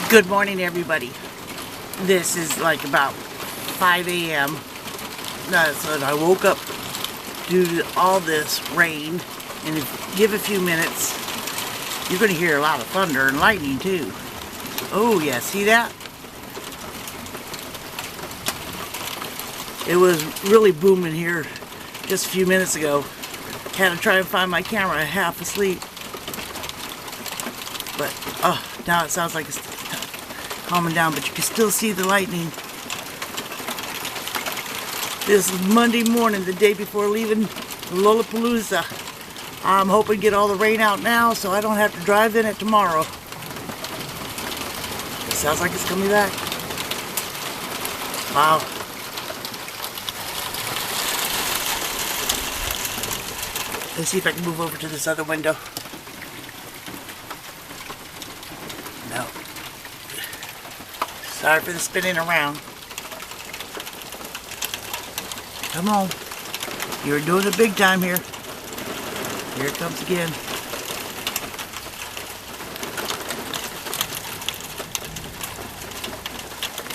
Good morning, everybody. This is like about 5 a.m. So I woke up due to all this rain, and give a few minutes, you're going to hear a lot of thunder and lightning too. Oh yeah, see that? It was really booming here just a few minutes ago. Had to try and find my camera half asleep. But, oh, now it sounds like it's calming down, but you can still see the lightning. This is Monday morning, the day before leaving Lolapalooza. I'm hoping to get all the rain out now so I don't have to drive in it tomorrow. It sounds like it's coming back. Wow. Let's see if I can move over to this other window. No. Sorry for the spinning around. Come on. You're doing it big time here. Here it comes again.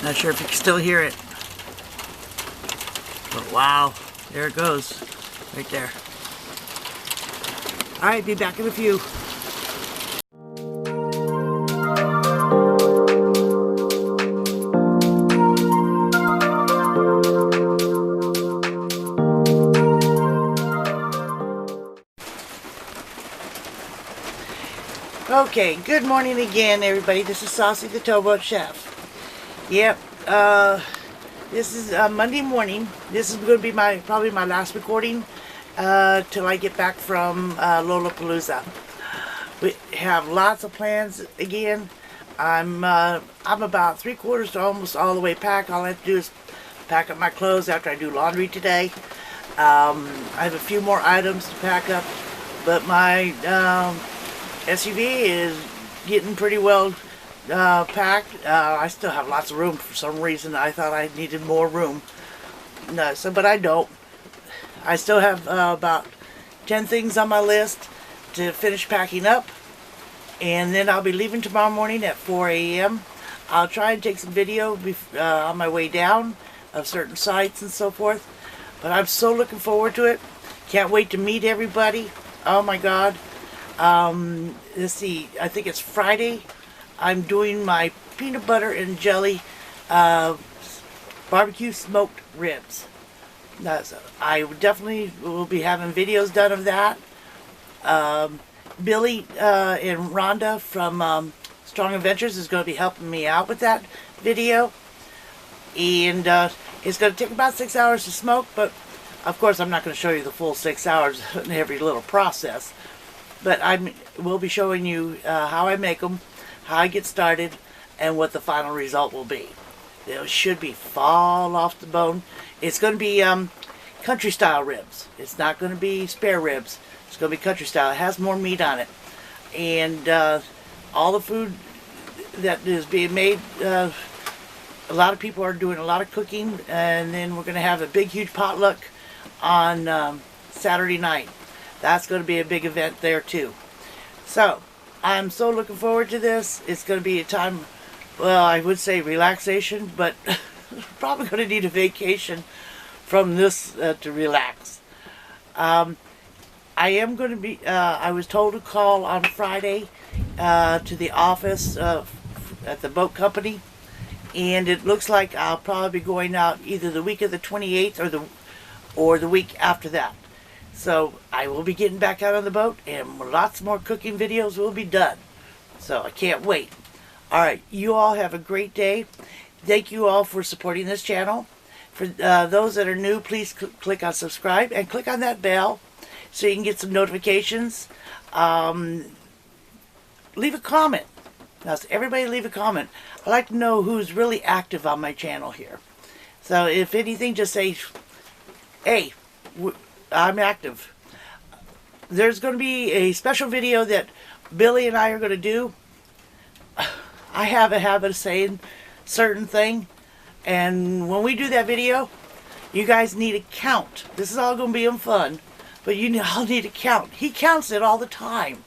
Not sure if you can still hear it. But wow, there it goes. Right there. Alright, be back in a few. Okay, good morning again, everybody. This is Saucy, the Towboat Chef. Yep, this is Monday morning. This is going to be probably my last recording till I get back from Lolapalooza. We have lots of plans again. I'm about 3/4 to almost all the way packed. All I have to do is pack up my clothes after I do laundry today. I have a few more items to pack up, but my SUV is getting pretty well packed. I still have lots of room. For some reason I thought I needed more room. No, but I don't. I still have about 10 things on my list to finish packing up, and then I'll be leaving tomorrow morning at 4 a.m. I'll try and take some video on my way down of certain sites and so forth, but I'm so looking forward to it. Can't wait to meet everybody. Oh my God. Let's see, I think it's Friday. I'm doing my peanut butter and jelly barbecue smoked ribs. I definitely will be having videos done of that. Billy and Rhonda from Strong Adventures is going to be helping me out with that video. And it's going to take about 6 hours to smoke, but of course I'm not going to show you the full 6 hours in every little process. But I will be showing you how I make them, how I get started, and what the final result will be. It should be fall off the bone. It's going to be country style ribs. It's not going to be spare ribs. It's going to be country style. It has more meat on it. And all the food that is being made, a lot of people are doing a lot of cooking. And then we're going to have a big, huge potluck on Saturday night. That's going to be a big event there too. So, I'm so looking forward to this. It's going to be a time, well, I would say relaxation, but probably going to need a vacation from this to relax. I am going to be, I was told to call on Friday to the office at the boat company, and it looks like I'll probably be going out either the week of the 28th or the week after that. So I will be getting back out on the boat, and lots more cooking videos will be done. So I can't wait. Alright, you all have a great day. Thank you all for supporting this channel. For those that are new, please click on subscribe and click on that bell so you can get some notifications. Leave a comment. Now, everybody leave a comment. I'd like to know who's really active on my channel here. So if anything, just say, hey, I'm active. There's going to be a special video that Billy and I are going to do. I have a habit of saying certain thing, and when we do that video, you guys need to count. This is all going to be fun, but you all need to count. He counts it all the time.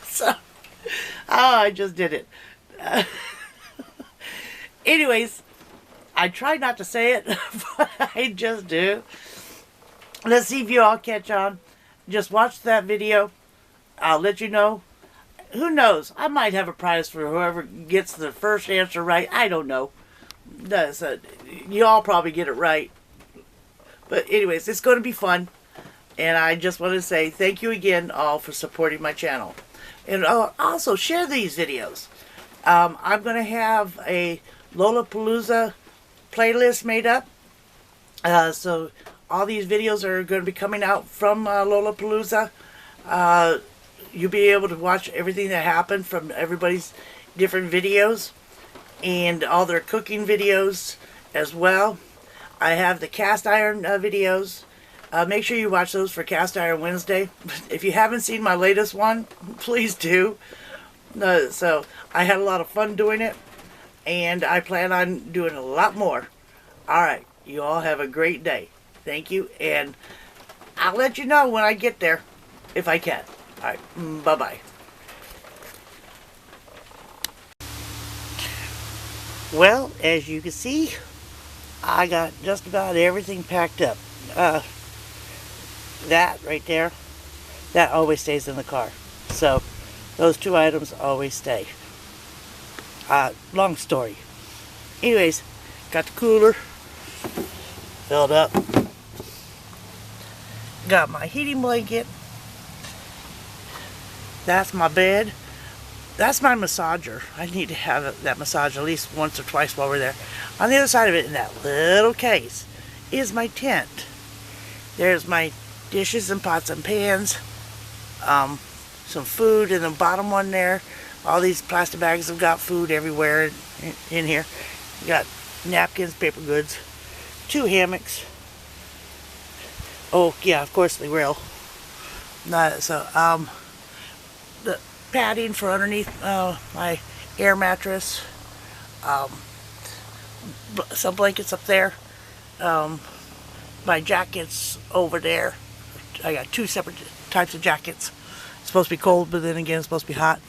So, oh, I just did it. Anyways, I try not to say it, but I just do. Let's see if you all catch on. Just watch that video. I'll let you know. Who knows? I might have a prize for whoever gets the first answer right. I don't know. You all probably get it right. But anyways, it's going to be fun. And I just want to say thank you again all for supporting my channel. And also share these videos. I'm going to have a Lolapalooza playlist made up. So all these videos are going to be coming out from Lolapalooza. You'll be able to watch everything that happened from everybody's different videos. And all their cooking videos as well. I have the cast iron videos. Make sure you watch those for Cast Iron Wednesday. If you haven't seen my latest one, please do. So I had a lot of fun doing it, and I plan on doing a lot more. Alright, you all have a great day. Thank you, and I'll let you know when I get there, if I can. Alright, bye-bye. Well, as you can see, I got just about everything packed up. That right there, that always stays in the car. So those two items always stay. Long story. Anyways, got the cooler filled up. Got my heating blanket. That's my bed. That's my massager. I need to have that massage at least once or twice while we're there. On the other side of it, in that little case, is my tent. There's my dishes and pots and pans. Some food in the bottom one there. All these plastic bags have got food everywhere in here. You got napkins, paper goods, 2 hammocks. Oh yeah, of course the grill. The padding for underneath my air mattress. Some blankets up there. My jackets over there. I got 2 separate types of jackets. It's supposed to be cold, but then again it's supposed to be hot.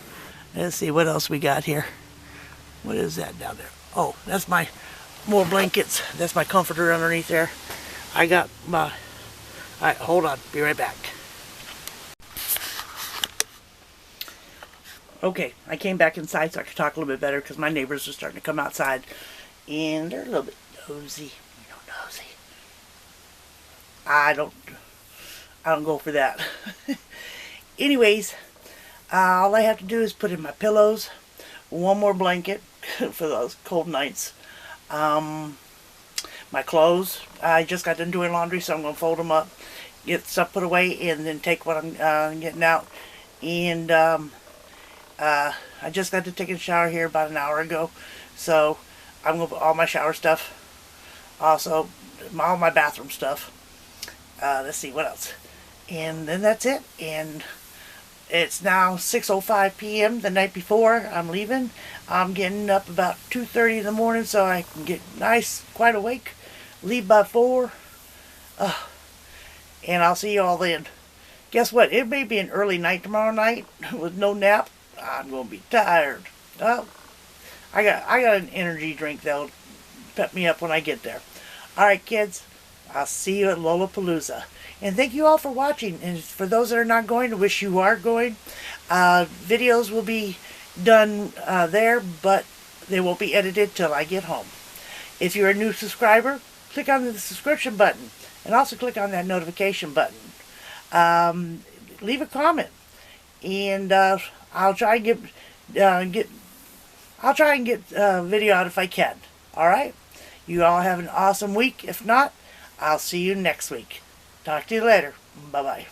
Let's see what else we got here. What is that down there? Oh, that's my more blankets. That's my comforter underneath there. I got my... Alright, hold on. Be right back. Okay, I came back inside so I could talk a little bit better because my neighbors are starting to come outside. And they're a little bit nosy. You know, nosy. I don't go for that. Anyways, all I have to do is put in my pillows, 1 more blanket for those cold nights. My clothes, I just got done doing laundry, so I'm going to fold them up, get stuff put away, and then take what I'm getting out. And I just got to take a shower here about an hour ago, so I'm going to put all my shower stuff, also all my bathroom stuff. Let's see what else. And then that's it. And it's now 6:05 p.m. the night before I'm leaving. I'm getting up about 2:30 in the morning so I can get nice, quite awake. Leave by 4. And I'll see you all then. Guess what? It may be an early night tomorrow night with no nap. I'm going to be tired. Oh, I got an energy drink that'll pep me up when I get there. Alright kids, I'll see you at Lolapalooza. And thank you all for watching. And for those that are not going, I wish you are going. Videos will be done there, but they won't be edited till I get home. If you're a new subscriber, click on the subscription button. And also click on that notification button. Leave a comment. And I'll try and get video out if I can. Alright? You all have an awesome week. If not, I'll see you next week. Talk to you later. Bye-bye.